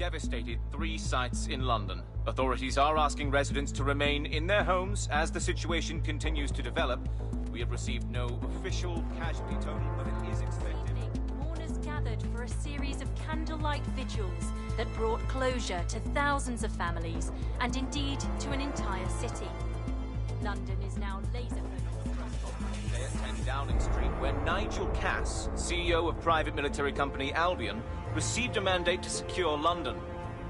devastated 3 sites in London. Authorities are asking residents to remain in their homes as the situation continues to develop. We have received no official casualty total, but it is expected. Mourners gathered for a series of candlelight vigils that brought closure to thousands of families and indeed to an entire city. London is now laser-focused. At 10 Downing Street, where Nigel Cass, CEO of private military company Albion, received a mandate to secure London.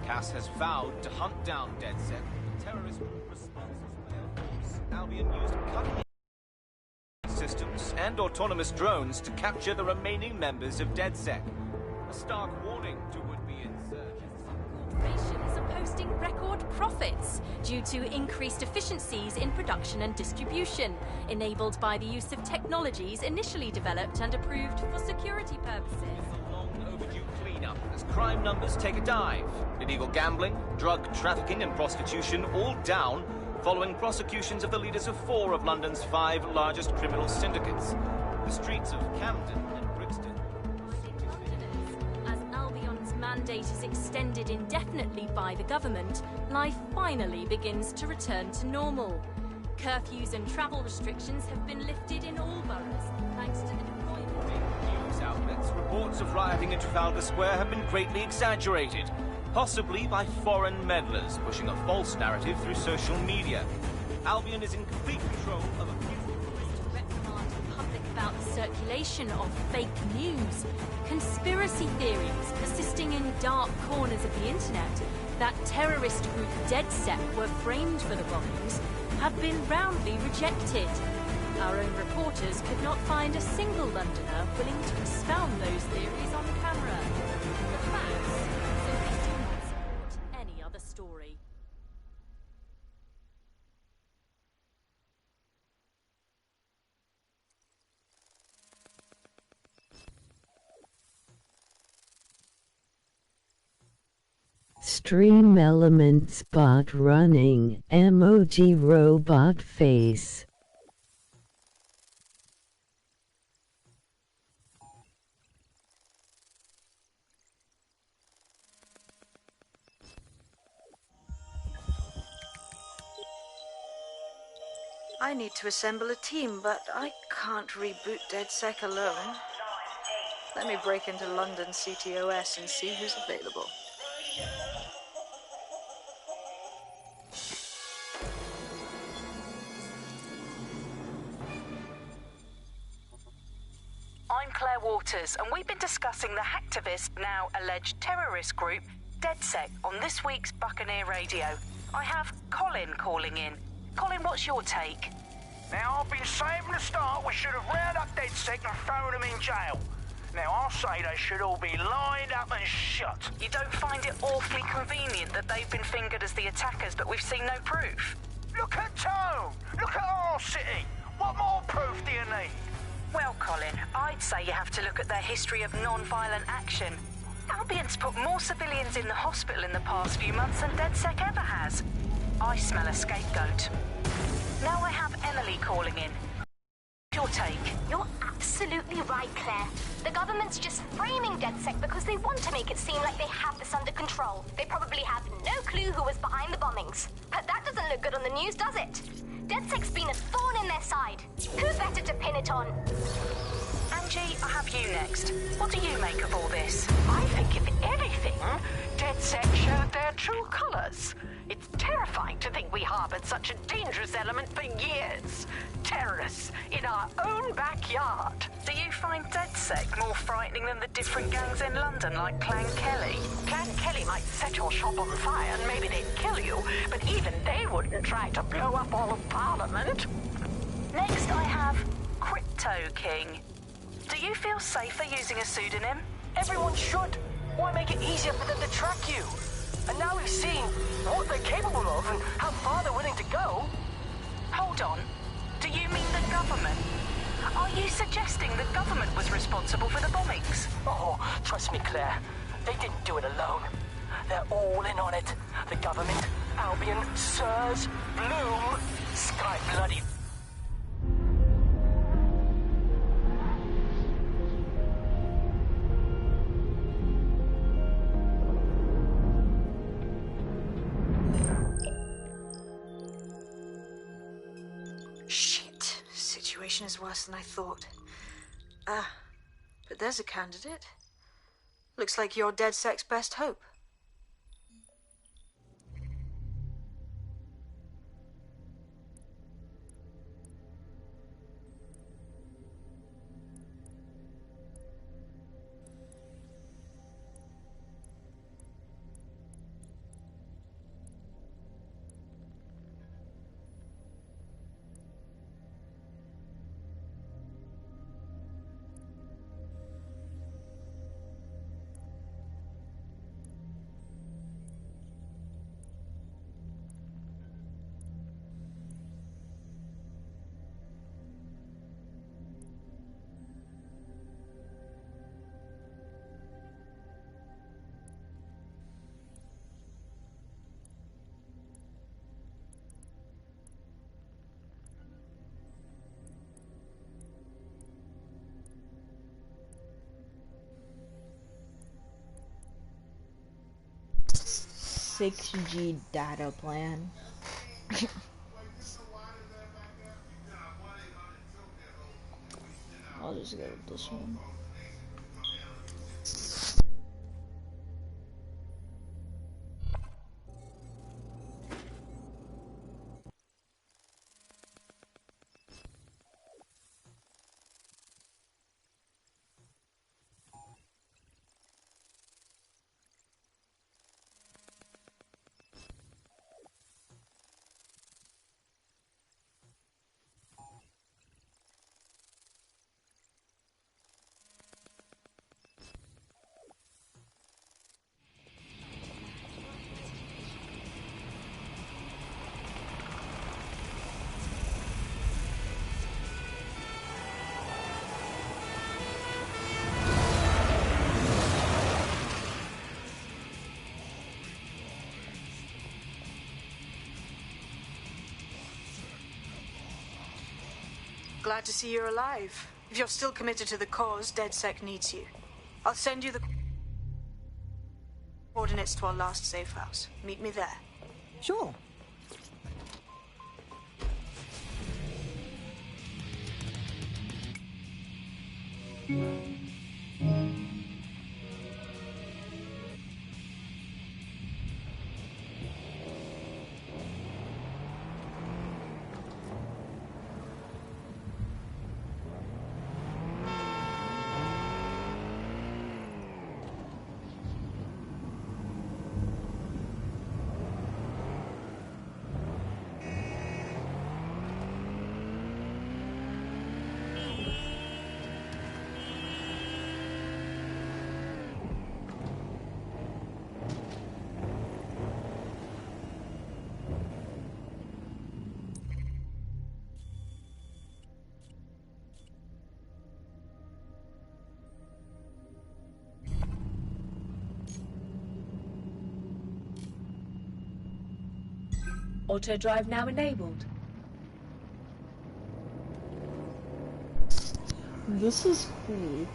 Cass has vowed to hunt down DedSec, the terrorist response. Albion used cutting-edge systems and autonomous drones to capture the remaining members of DedSec. A stark warning to would-be insurgents. Corporations are posting record profits due to increased efficiencies in production and distribution, enabled by the use of technologies initially developed and approved for security purposes. Cleanup as crime numbers take a dive. Illegal gambling, drug trafficking and prostitution all down following prosecutions of the leaders of 4 of London's 5 largest criminal syndicates. The streets of Camden and Brixton. As Albion's mandate is extended indefinitely by the government, life finally begins to return to normal. Curfews and travel restrictions have been lifted in all boroughs, thanks to the deployment. News outlets, reports of rioting in Trafalgar Square have been greatly exaggerated, possibly by foreign meddlers pushing a false narrative through social media. Albion is in complete control of a few... To reprimand the public about the circulation of fake news, conspiracy theories persisting in dark corners of the internet that terrorist group DedSec were framed for the bombings have been roundly rejected. Our own reporters could not find a single Londoner willing to expound those theories on camera. The facts simply do not support any other story. Stream elements bot running emoji robot face. I need to assemble a team, but I can't reboot DedSec alone. Let me break into London CTOS and see who's available. I'm Claire Waters, and we've been discussing the hacktivist, now alleged terrorist group, DedSec, on this week's Buccaneer Radio. I have Colin calling in. Colin, what's your take? Now, I've been saying from the start we should have rounded up DedSec and thrown them in jail. Now, I'll say they should all be lined up and shot. You don't find it awfully convenient that they've been fingered as the attackers, but we've seen no proof? Look at Tone! Look at our city! What more proof do you need? Well, Colin, I'd say you have to look at their history of non-violent action. Albion's put more civilians in the hospital in the past few months than DedSec ever has. I smell a scapegoat. Now I have Emily calling in. Your take? You're absolutely right, Claire. The government's just framing DedSec because they want to make it seem like they have this under control. They probably have no clue who was behind the bombings. But that doesn't look good on the news, does it? DedSec's been a thorn in their side. Who better to pin it on? Angie, I have you next. What do you make of all this? I think if anything, DedSec showed their true colors. It's terrifying to think we harbored such a dangerous element for years. Terrorists in our own backyard. Do you find DedSec more frightening than the different gangs in London, like Clan Kelly? Clan Kelly might set your shop on fire and maybe they'd kill you, but even they wouldn't try to blow up all of Parliament. Next I have Crypto King. Do you feel safer using a pseudonym? Everyone should. Why make it easier for them to track you? And now we've seen what they're capable of and how far they're willing to go. Hold on. Do you mean the government? Are you suggesting the government was responsible for the bombings? Oh, trust me, Claire. They didn't do it alone. They're all in on it. The government, Albion, Sirs, Bloom, Sky Bloody. situation is worse than I thought. But there's a candidate. Looks like you're DedSec's best hope. $6G data plan. I'll just go with this one. Glad to see you're alive. If you're still committed to the cause, DedSec needs you. I'll send you the coordinates to our last safe house. Meet me there. Sure. Auto drive now enabled. This is cool.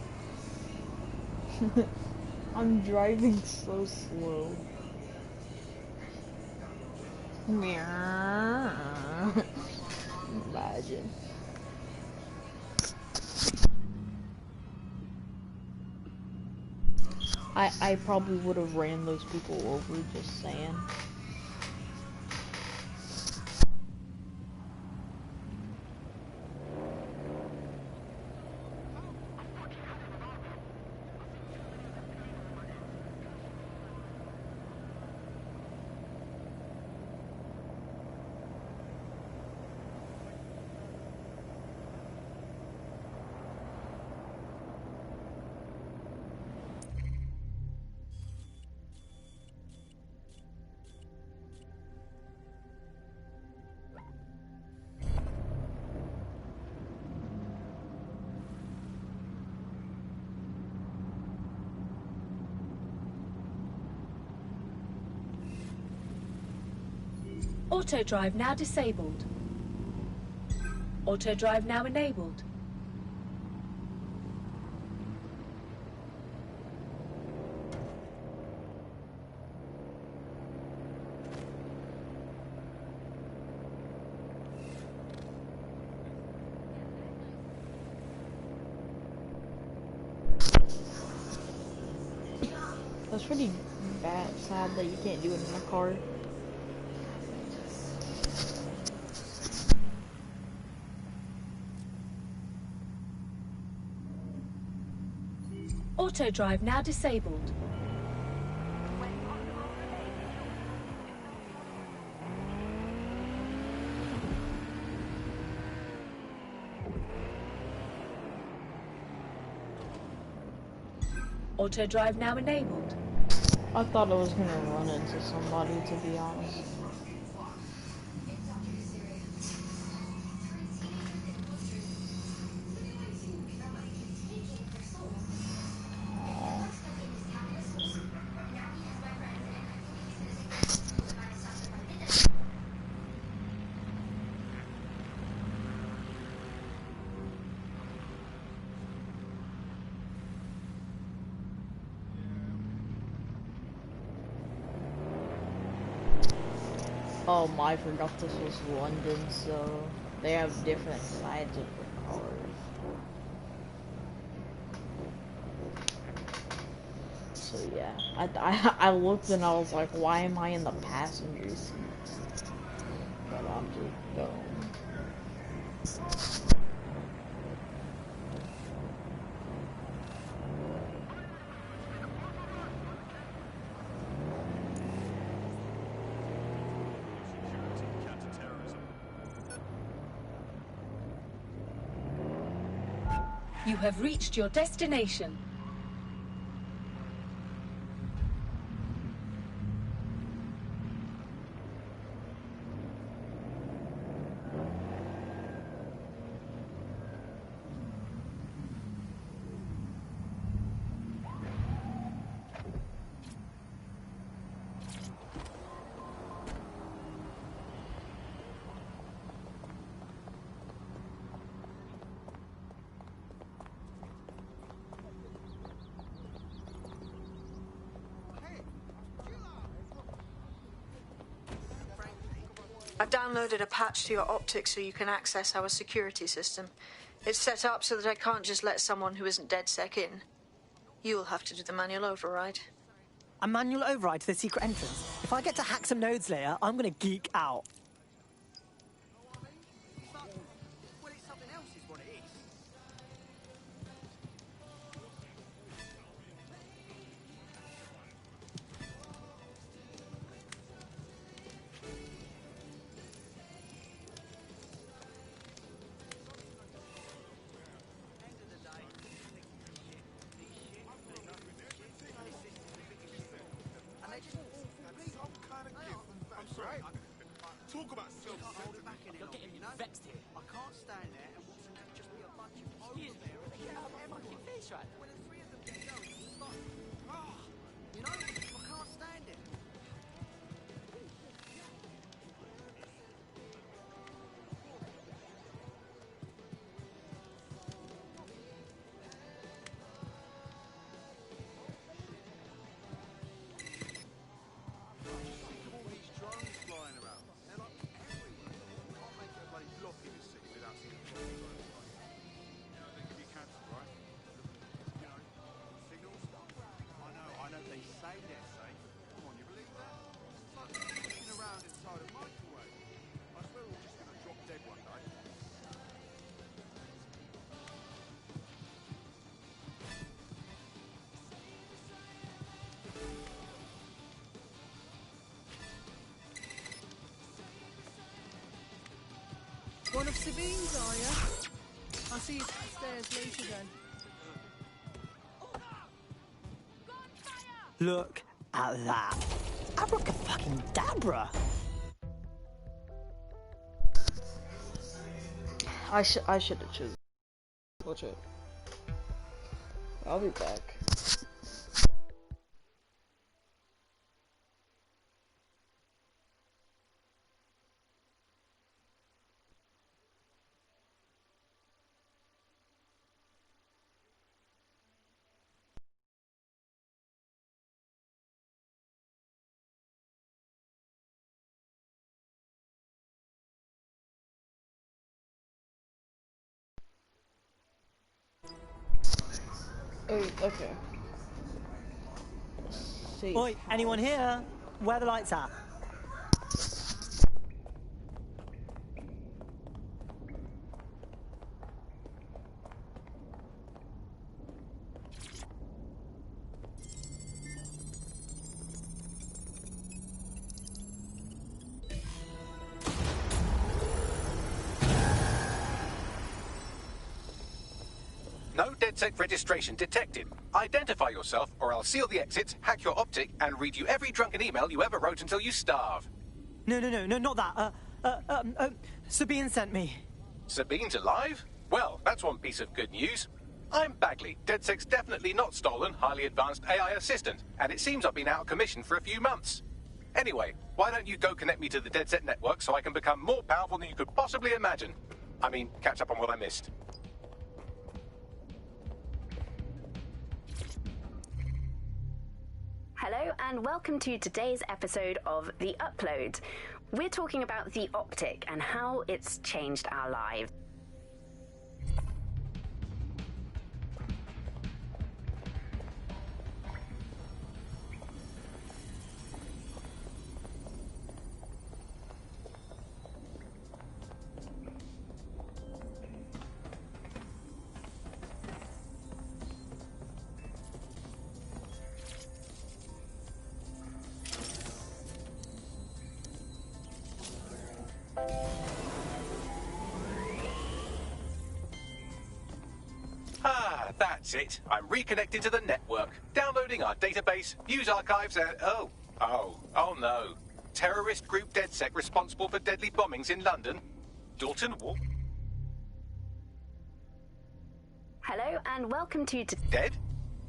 I'm driving so slow. Meow. Imagine. I probably would have ran those people over, just saying. Auto drive now disabled. Auto drive now enabled. pretty bad, sad that you can't do it in a car. Auto drive now disabled. Auto drive now enabled. I thought I was gonna run into somebody, to be honest. Oh, I forgot this was London, so they have different sides of the cars. So yeah, I looked and I was like, why am I in the passenger seat? But I'm just dumb. You have reached your destination. I've downloaded a patch to your optics so you can access our security system. It's set up so that I can't just let someone who isn't DedSec in. You'll have to do the manual override. A manual override to the secret entrance? If I get to hack some nodes later, I'm gonna geek out. Talk about self-centered. You're getting me vexed here. I can't stand there and watch them just be a bunch of Excuse me. Get out of my fucking face right now. When the three of them get going, it's like, you know, I can't stand it. One of Sabine's, are you? I'll see you upstairs later then. Look at that. Abracadabra. I should have chosen. Watch it. I'll be back. Oh, okay. safe. Oi, anyone here? Where are the lights at? No DedSec registration detected. Identify yourself, or I'll seal the exits, hack your optic, and read you every drunken email you ever wrote until you starve. No, not that. Sabine sent me. Sabine's alive? Well, that's one piece of good news. I'm Bagley, DedSec's definitely not stolen, highly advanced AI assistant, and it seems I've been out of commission for a few months. Anyway, why don't you go connect me to the DedSec network so I can become more powerful than you could possibly imagine? I mean, catch up on what I missed. Hello and welcome to today's episode of The Upload. We're talking about the optic and how it's changed our lives. Ah, that's it. I'm reconnected to the network, downloading our database, news archives, and oh no. Terrorist group DedSec responsible for deadly bombings in London. Dalton Wolf. Hello and welcome to Dead?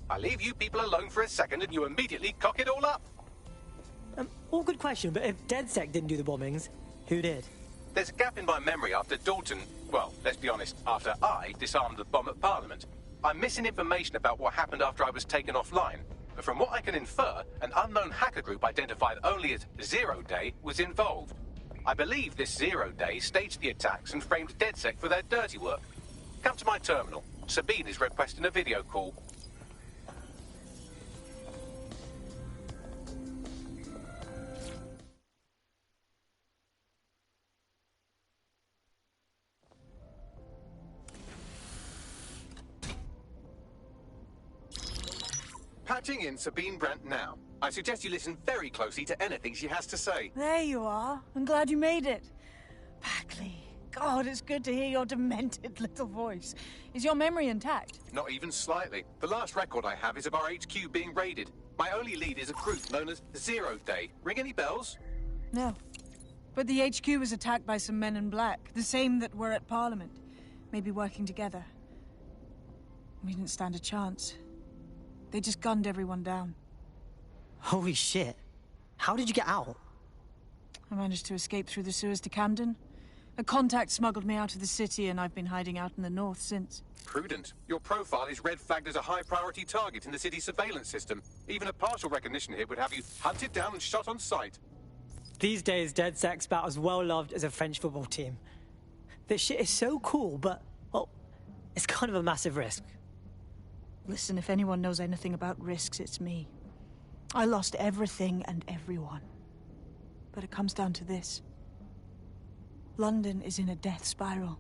I leave you people alone for a second and you immediately cock it all up. All good question, but if DedSec didn't do the bombings, who did? There's a gap in my memory after Dalton, well, let's be honest, after I disarmed the bomb at Parliament. I'm missing information about what happened after I was taken offline. But from what I can infer, an unknown hacker group identified only as Zero Day was involved. I believe this Zero Day staged the attacks and framed DedSec for their dirty work. Come to my terminal. Sabine is requesting a video call. Patching in Sabine Brandt now. I suggest you listen very closely to anything she has to say. There you are. I'm glad you made it. Bagley. God, it's good to hear your demented little voice. Is your memory intact? Not even slightly. The last record I have is of our HQ being raided. My only lead is a group known as Zero Day. Ring any bells? No. But the HQ was attacked by some men in black, the same that were at Parliament. Maybe working together. We didn't stand a chance. They just gunned everyone down. Holy shit. How did you get out? I managed to escape through the sewers to Camden. A contact smuggled me out of the city, and I've been hiding out in the north since. Prudent. Your profile is red flagged as a high-priority target in the city's surveillance system. Even a partial recognition hit would have you hunted down and shot on sight. These days, DedSec's about as well loved as a French football team. This shit is so cool, but, well, it's kind of a massive risk. Listen, if anyone knows anything about risks, it's me. I lost everything and everyone. But it comes down to this. London is in a death spiral.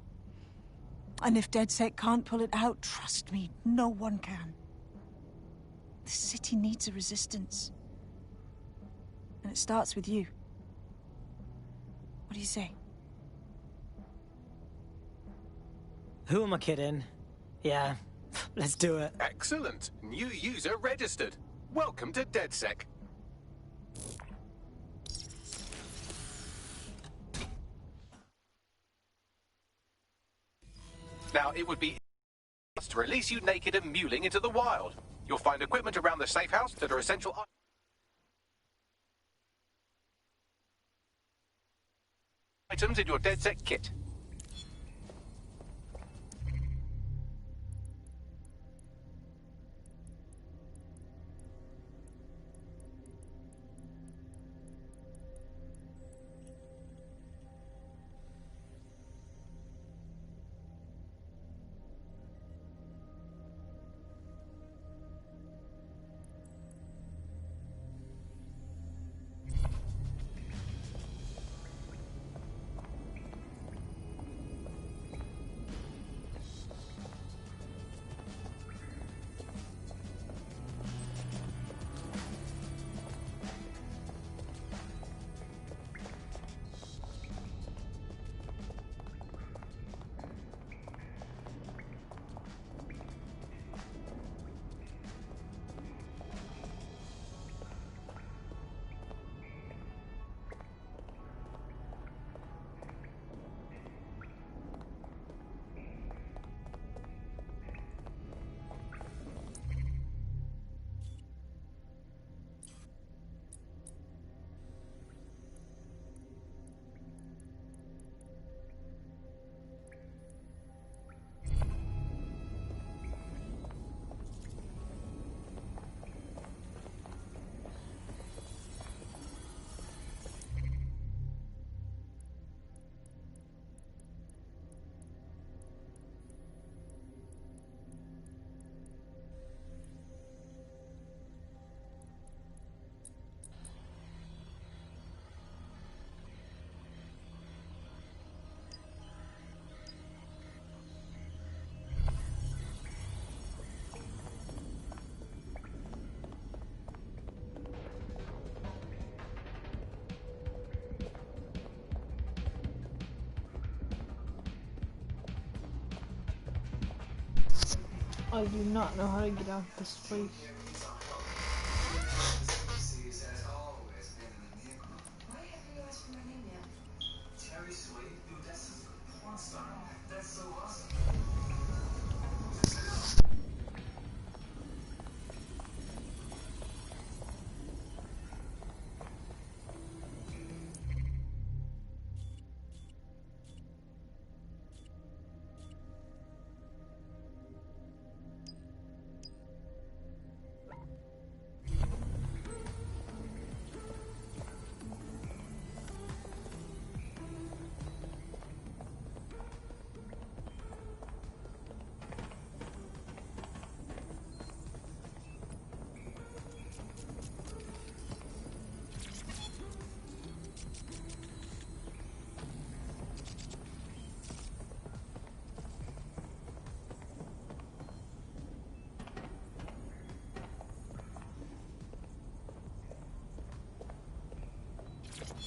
And if DedSec can't pull it out, trust me, no one can. The city needs a resistance. And it starts with you. What do you say? Who am I kidding? Yeah, let's do it. Excellent. New user registered. Welcome to DedSec. Now, it would be to release you naked and mewling into the wild. You'll find equipment around the safe house that are essential items in your DedSec kit. I do not know how to get out of this place.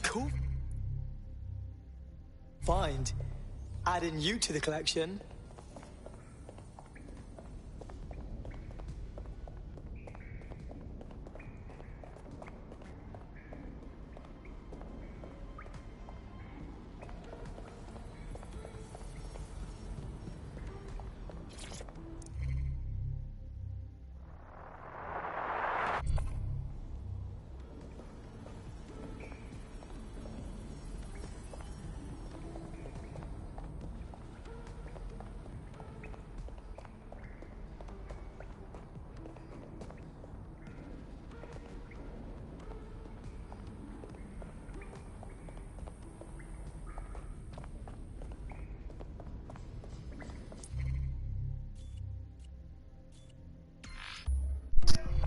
Cool. Find. Adding you to the collection.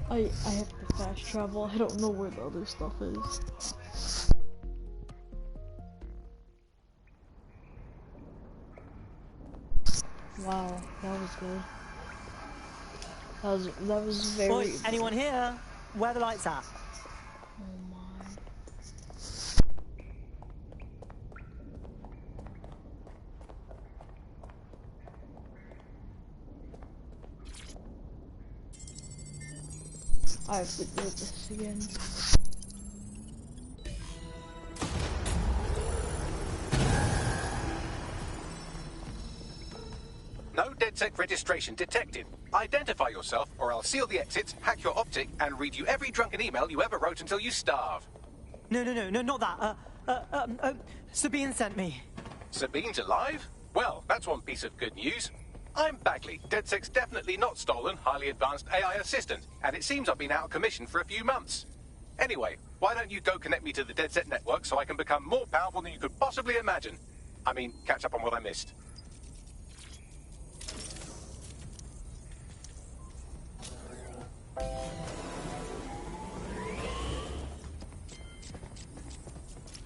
I have to fast travel. I don't know where the other stuff is. Wow, that was good. That was very. Oi, anyone here? Where are the lights at? Oh my. I have to do this again. No DedSec registration detected. Identify yourself, or I'll seal the exits, hack your optic, and read you every drunken email you ever wrote until you starve. No, not that. Sabine sent me. Sabine's alive? Well, that's one piece of good news. I'm Bagley, DedSec's definitely not stolen, highly advanced AI assistant, and it seems I've been out of commission for a few months. Anyway, why don't you go connect me to the DedSec network so I can become more powerful than you could possibly imagine? I mean, catch up on what I missed.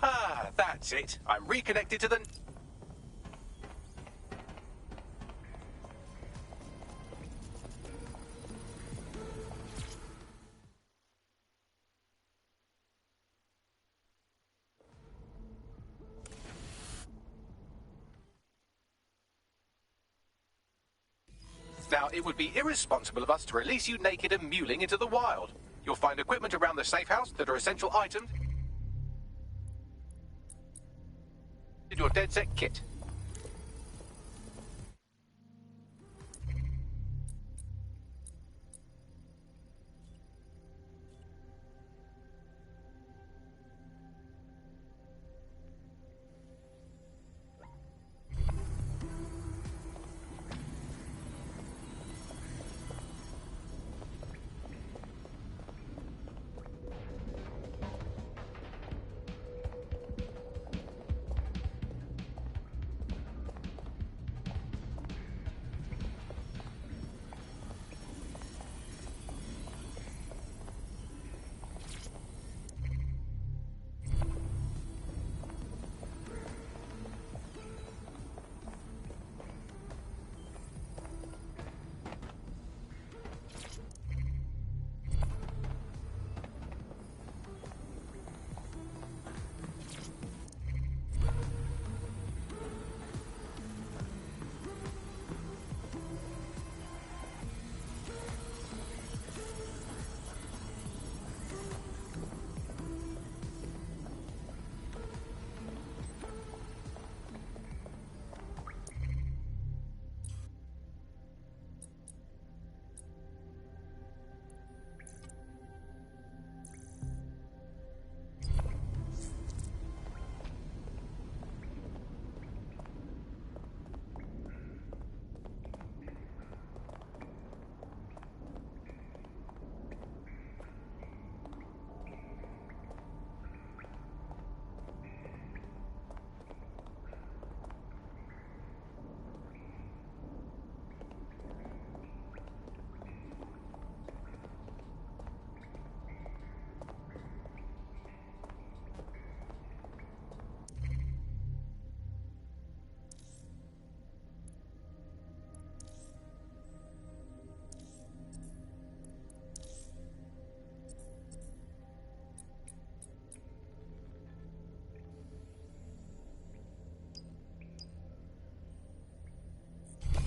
Ah, that's it. I'm reconnected to the... Now, it would be irresponsible of us to release you naked and mewling into the wild. You'll find equipment around the safe house that are essential items in your DedSec kit.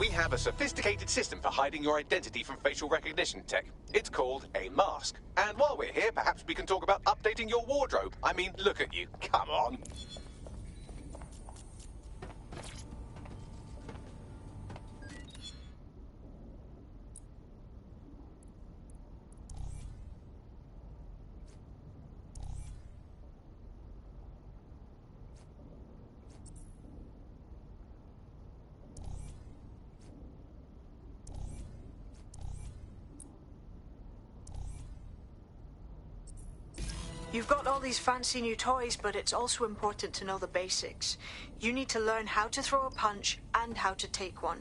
We have a sophisticated system for hiding your identity from facial recognition tech. It's called a mask. And while we're here, perhaps we can talk about updating your wardrobe. I mean, look at you. Come on. You've got all these fancy new toys, but it's also important to know the basics. You need to learn how to throw a punch and how to take one.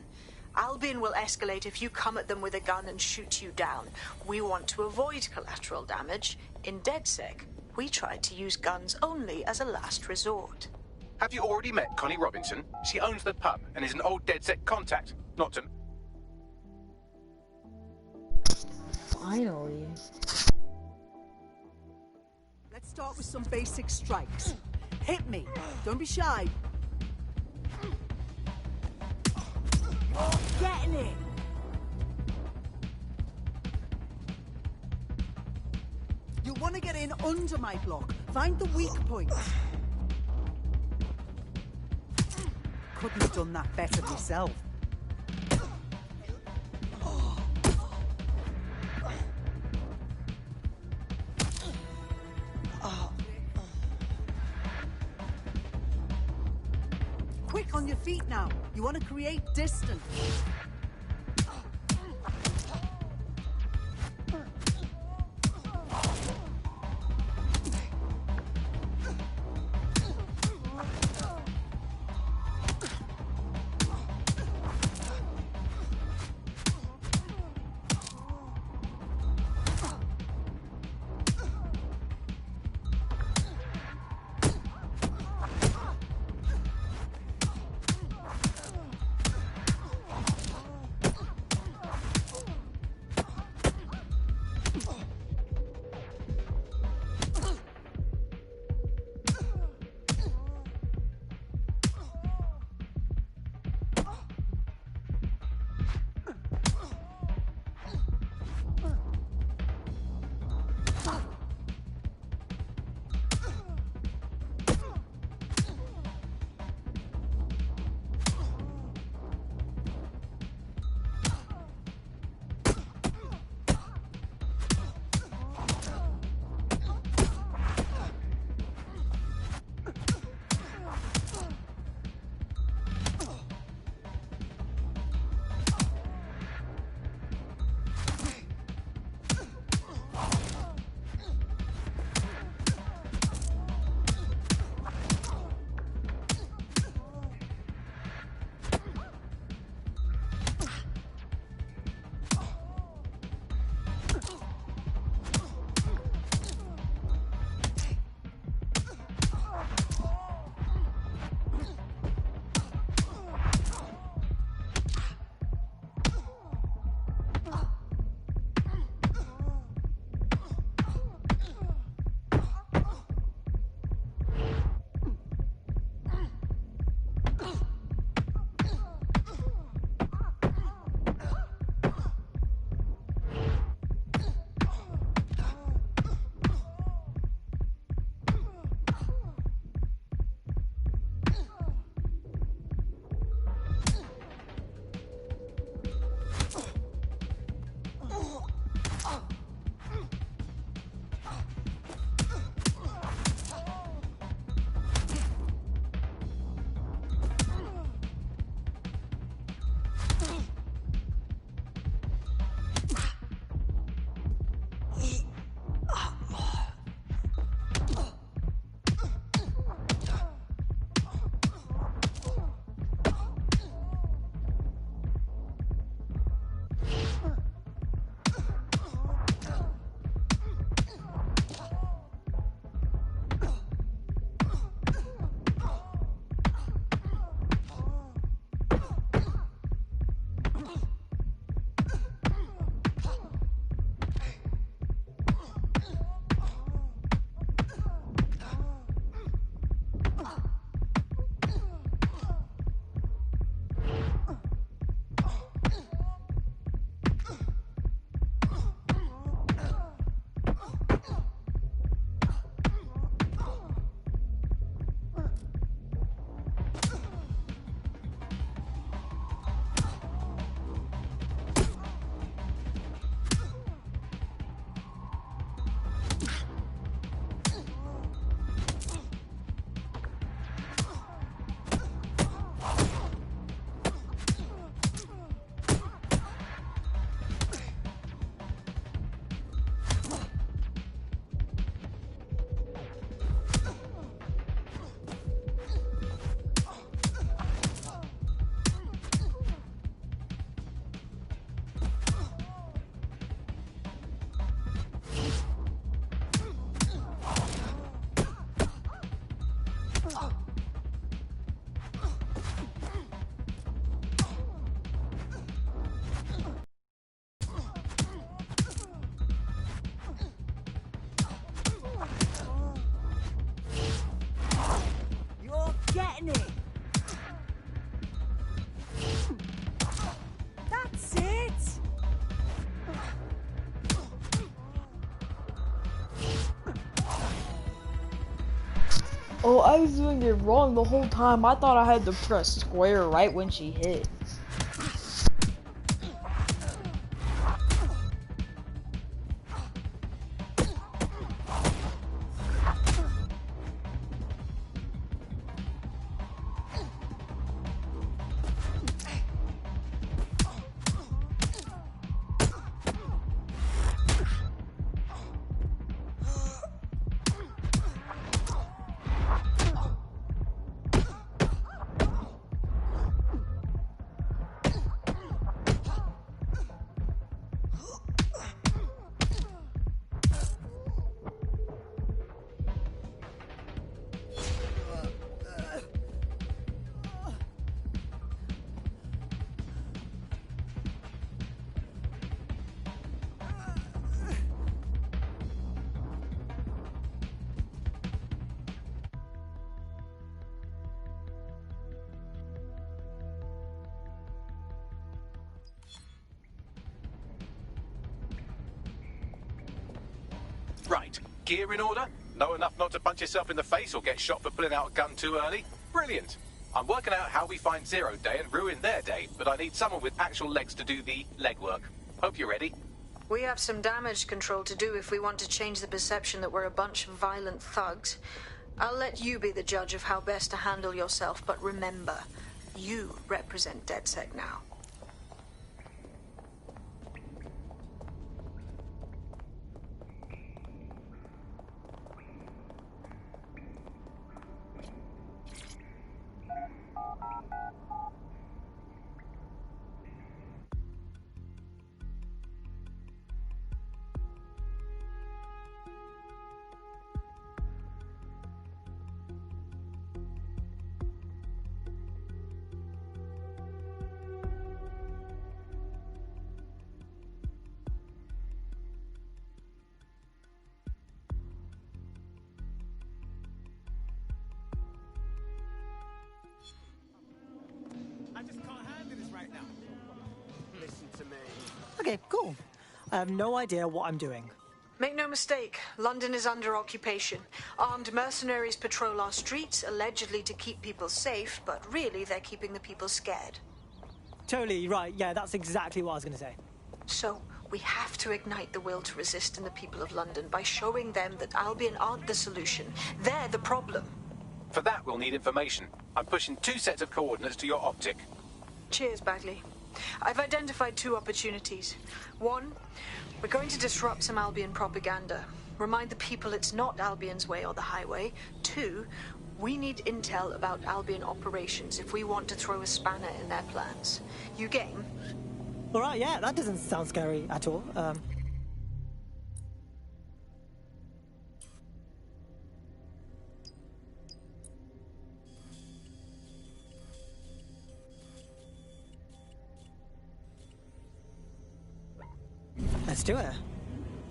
Albion will escalate if you come at them with a gun and shoot you down. We want to avoid collateral damage. In DedSec, we try to use guns only as a last resort. Have you already met Connie Robinson? She owns the pub and is an old DedSec contact. Not to... Finally. Let's start with some basic strikes. Hit me. Don't be shy. Getting it. You'll want to get in under my block. Find the weak points. Couldn't have done that better myself. Quick on your feet now. You want to create distance. You're getting it. That's it. Oh, I was doing it wrong the whole time. I thought I had to press square right when she hit. Right, gear in order? Know enough not to punch yourself in the face or get shot for pulling out a gun too early? Brilliant. I'm working out how we find Zero Day and ruin their day, but I need someone with actual legs to do the legwork. Hope you're ready. We have some damage control to do if we want to change the perception that we're a bunch of violent thugs. I'll let you be the judge of how best to handle yourself, but remember, you represent DedSec now. Okay, cool. I have no idea what I'm doing. Make no mistake, London is under occupation. Armed mercenaries patrol our streets, allegedly to keep people safe, but really they're keeping the people scared. Totally right. Yeah, that's exactly what I was going to say. So, we have to ignite the will to resist in the people of London by showing them that Albion aren't the solution. They're the problem. For that, we'll need information. I'm pushing 2 sets of coordinates to your optic. Cheers, Bagley. I've identified 2 opportunities. 1, we're going to disrupt some Albion propaganda. Remind the people it's not Albion's way or the highway. 2, we need intel about Albion operations if we want to throw a spanner in their plans. You game? All right, yeah, that doesn't sound scary at all. Let's do it.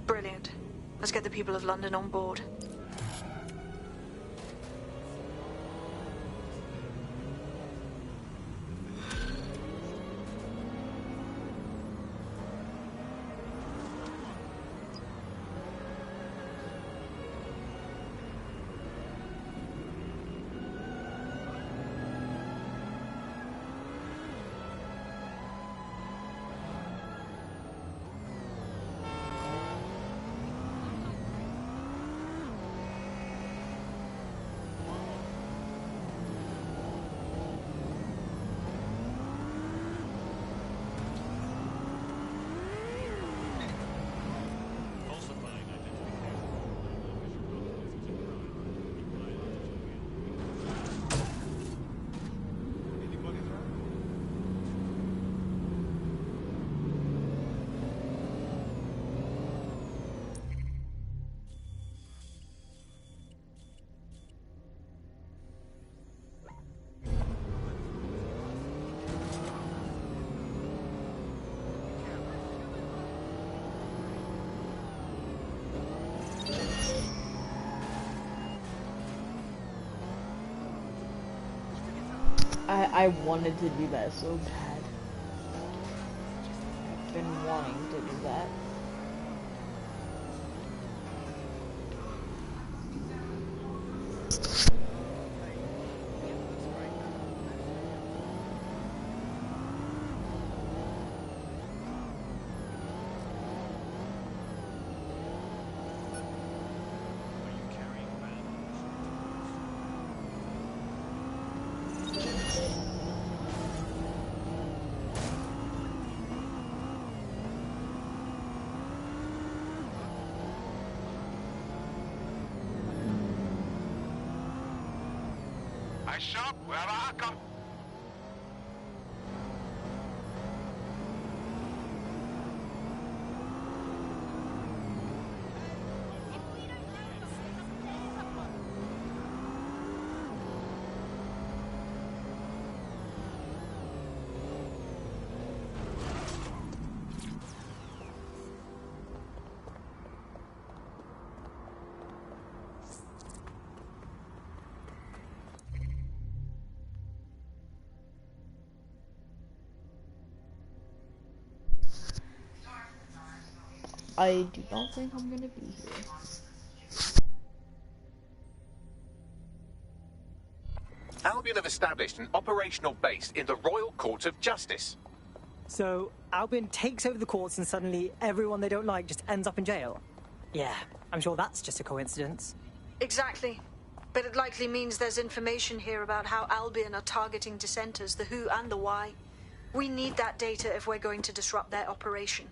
Brilliant. Let's get the people of London on board. I wanted to do that so bad. I've been wanting to do that. Hey, Sharp, wherever I come. I do not think I'm gonna be here. Albion have established an operational base in the Royal Court of Justice. So, Albion takes over the courts and suddenly everyone they don't like just ends up in jail? Yeah, I'm sure that's just a coincidence. Exactly. But it likely means there's information here about how Albion are targeting dissenters, the who and the why. We need that data if we're going to disrupt their operation.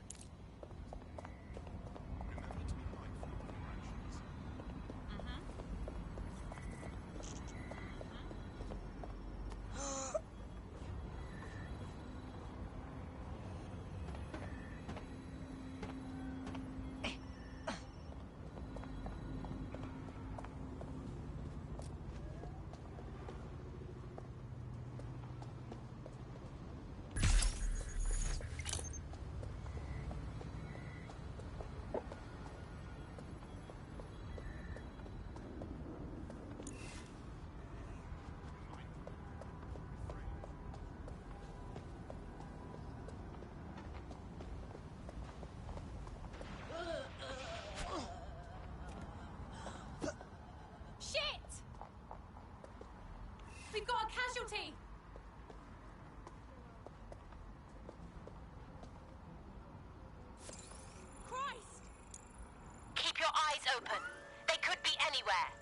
We've got a casualty! Christ! Keep your eyes open. They could be anywhere.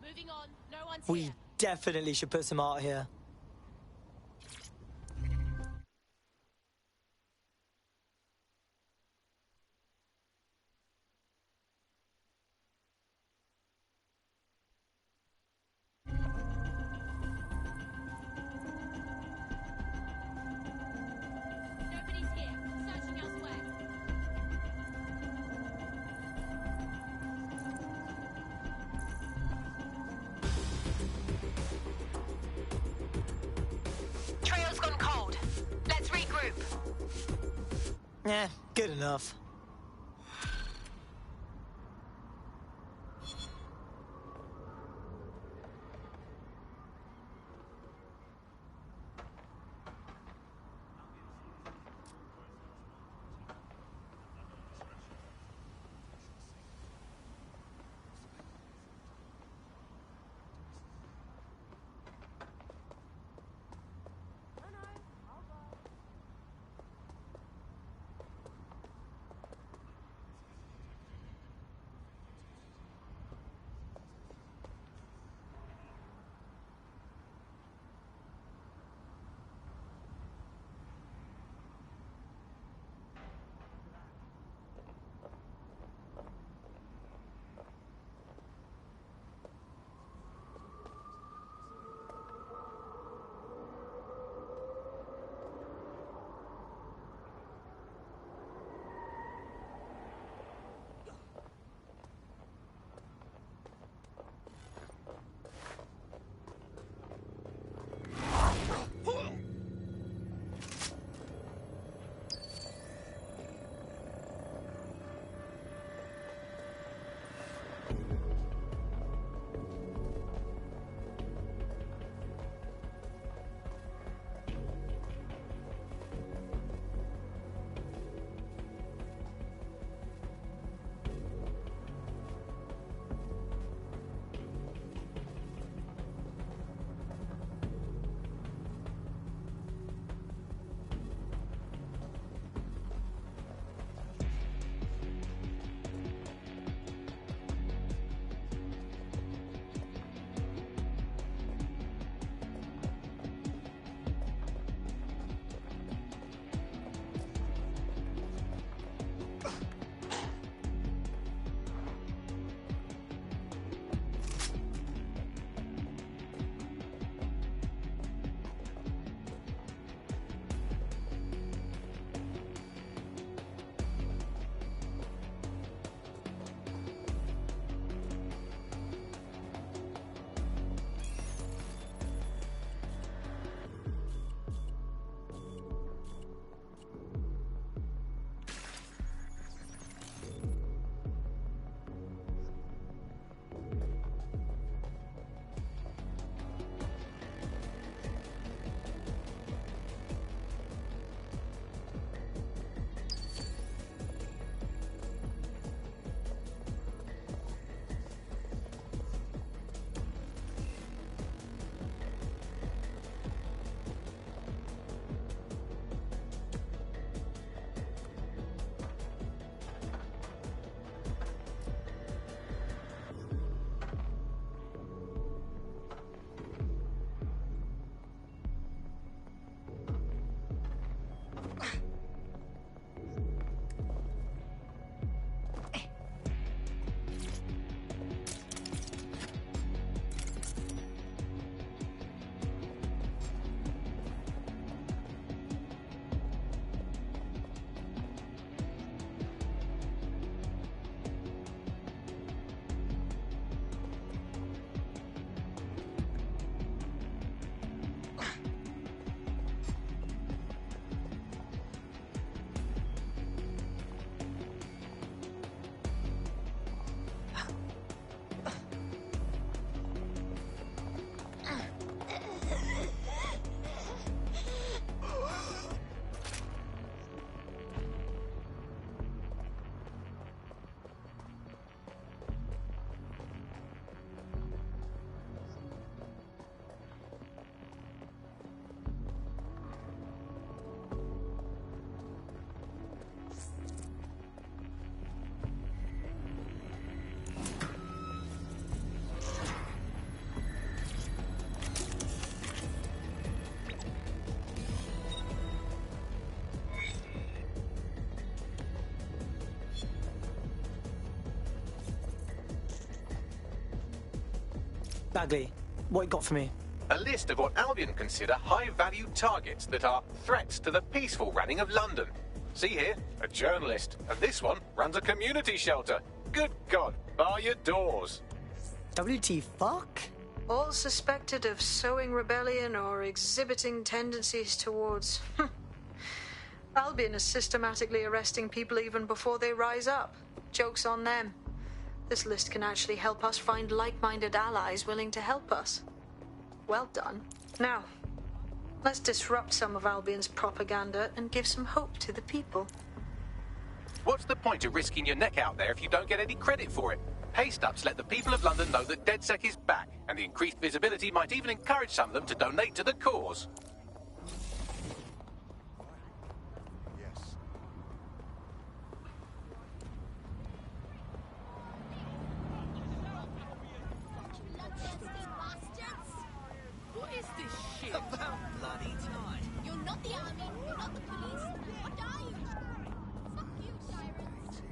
Moving on. No one's We here. definitely should put some art here. Nobody's here. Searching elsewhere. Trail's gone cold. Let's regroup. Yeah, good enough. Bagley, what you got for me? A list of what Albion consider high-value targets that are threats to the peaceful running of London. See here, a journalist, and this one runs a community shelter. Good God, bar your doors. WT fuck? All suspected of sowing rebellion or exhibiting tendencies towards... Albion is systematically arresting people even before they rise up. Joke's on them. This list can actually help us find like-minded allies willing to help us. Well done. Now, let's disrupt some of Albion's propaganda and give some hope to the people. What's the point of risking your neck out there if you don't get any credit for it? Pay-stubs let the people of London know that DedSec is back, and the increased visibility might even encourage some of them to donate to the cause. What is this shit? About bloody time. You're not the army, you're not the police. What are you? Fuck you, tyrants.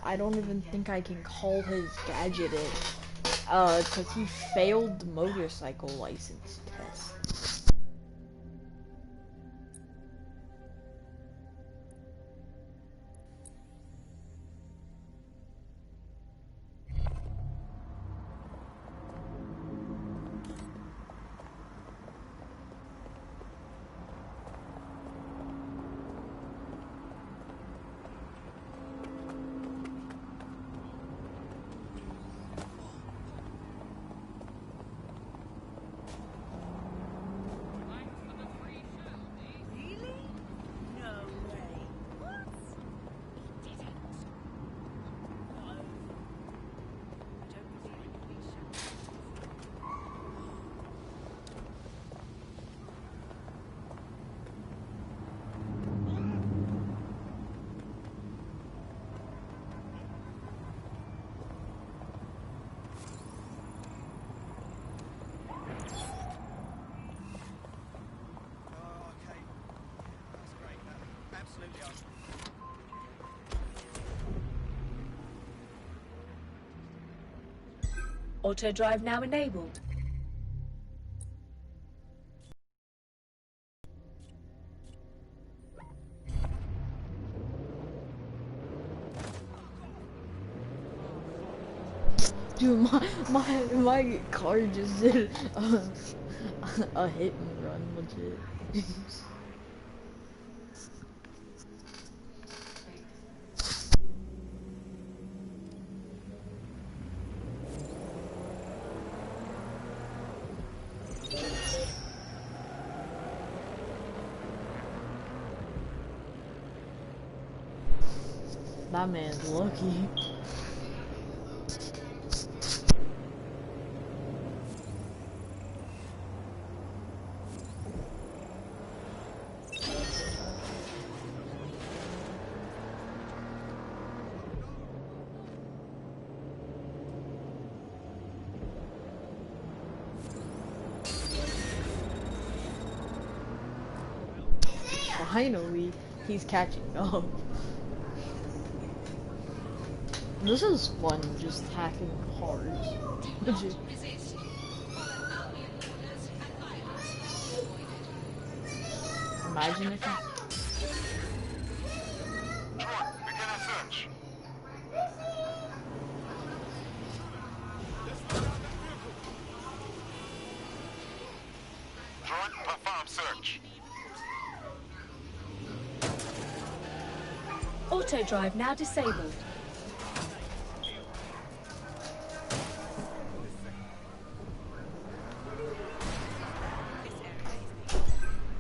I don't even think I can call his gadget in. Cause he failed the motorcycle license test. Auto drive now enabled. Dude, my car just did a hit and run, legit. That man's lucky. Finally, he's catching up. This is fun, just hacking cars. Imagine if Auto drive now disabled.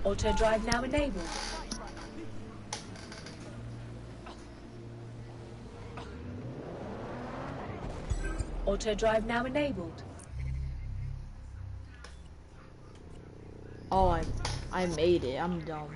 Auto drive now enabled. Auto drive now enabled. Oh, I made it. I'm dumb.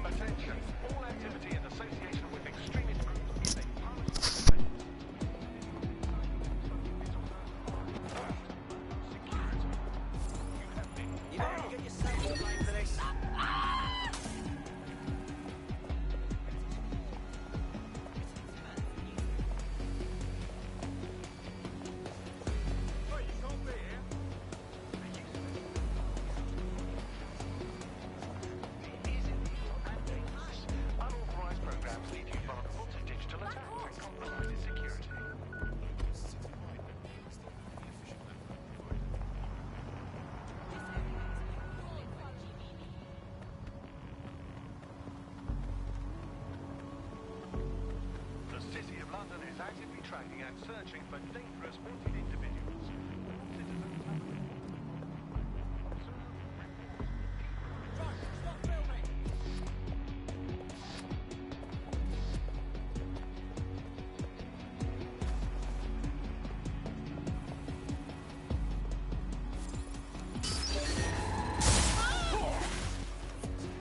Attention, all activity in association with extremist groups You better get yourself in line for this. unauthorized programs leave you vulnerable to digital attack and compromises security. The City of London is actively tracking and searching for dangerous wanted individuals.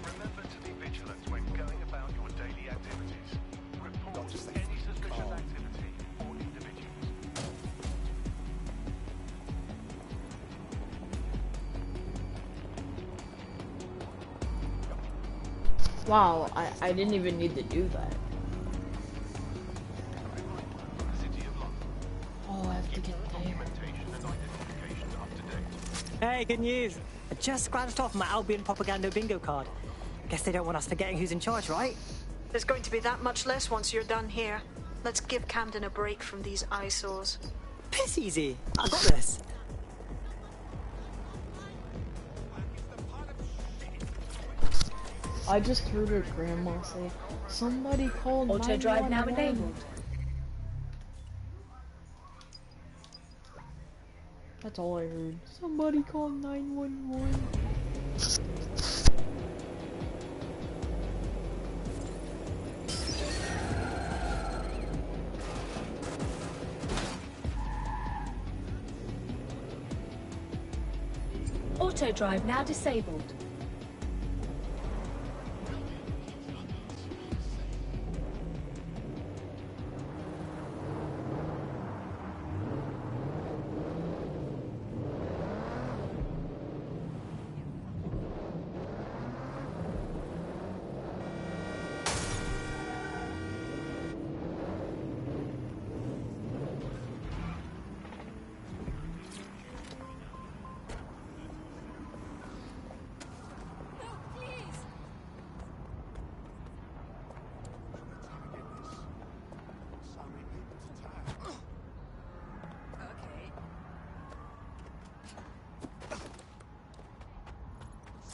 Remember to be vigilant when going about your daily activities. Report any suspicious activity or individuals. Wow, I didn't even need to do that. Oh, I have to get there. Hey, good news. I just scratched off my Albion propaganda bingo card. Guess they don't want us forgetting who's in charge, right? There's going to be that much less once you're done here. Let's give Camden a break from these eyesores. Piss easy. I got this. I just heard her grandma say, somebody called Auto drive now 911." enabled. That's all I heard. Somebody called 911. Auto drive now disabled.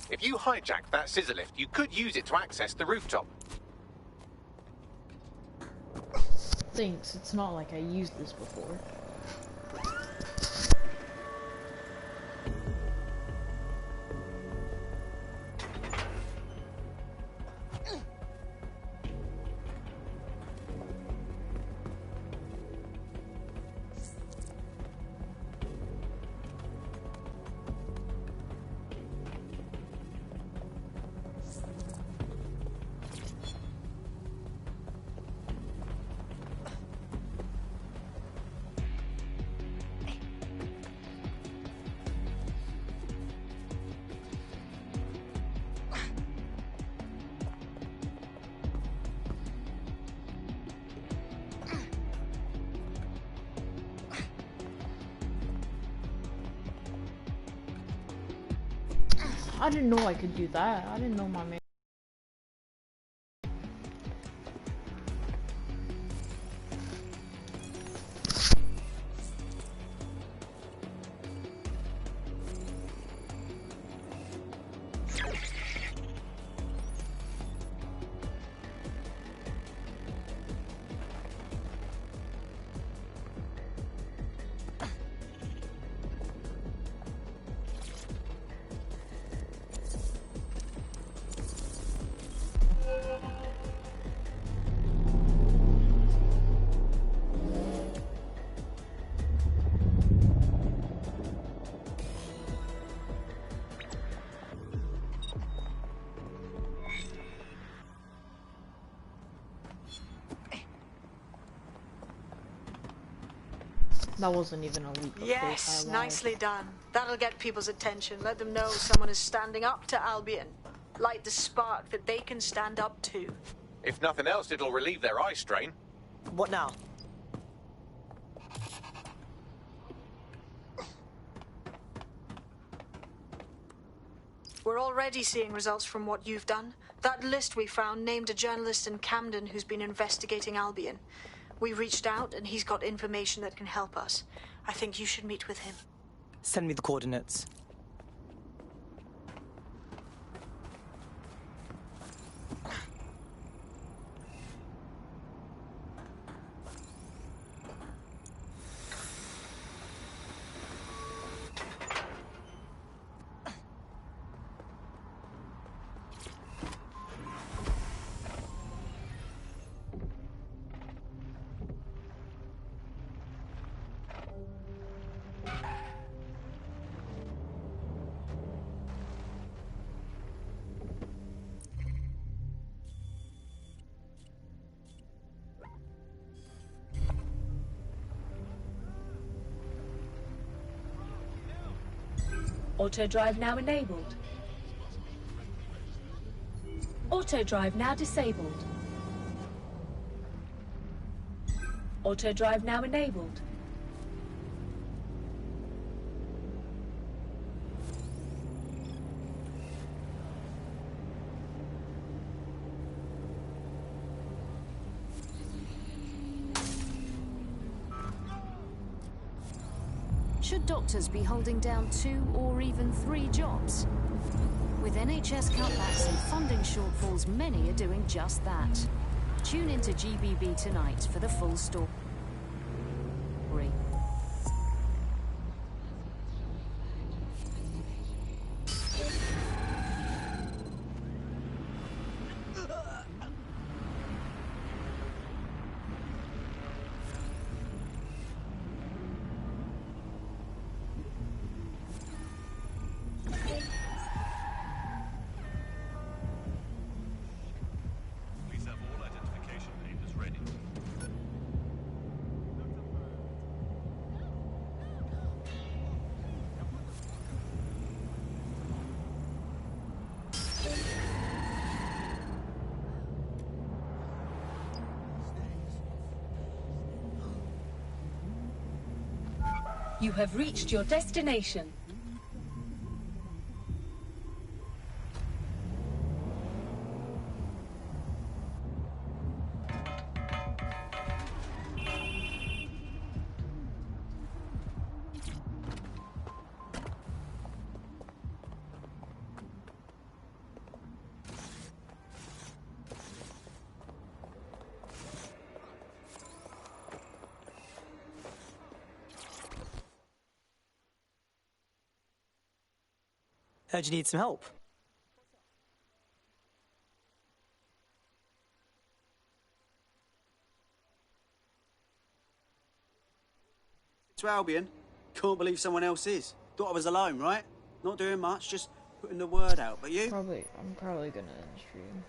If you hijack that scissor lift, you could use it to access the rooftop. Thanks, it's not like I used this before. I didn't know I could do that. I didn't know my man. That wasn't even a leap of Yes, faith. I lied. nicely done. That'll get people's attention. Let them know someone is standing up to Albion. Light the spark that they can stand up to. If nothing else, it'll relieve their eye strain. What now? We're already seeing results from what you've done. That list we found named a journalist in Camden who's been investigating Albion. We reached out and he's got information that can help us. I think you should meet with him. Send me the coordinates. Auto drive now enabled. Auto drive now disabled. Auto drive now enabled. Should doctors be holding down 2 or even 3 jobs? With NHS cutbacks and funding shortfalls, many are doing just that. Tune into GBB tonight for the full story. Please have all identification papers ready. You have reached your destination. Heard you need some help. To Albion? Can't believe someone else is. Thought I was alone, right? Not doing much, just putting the word out. But you? I'm probably gonna end stream.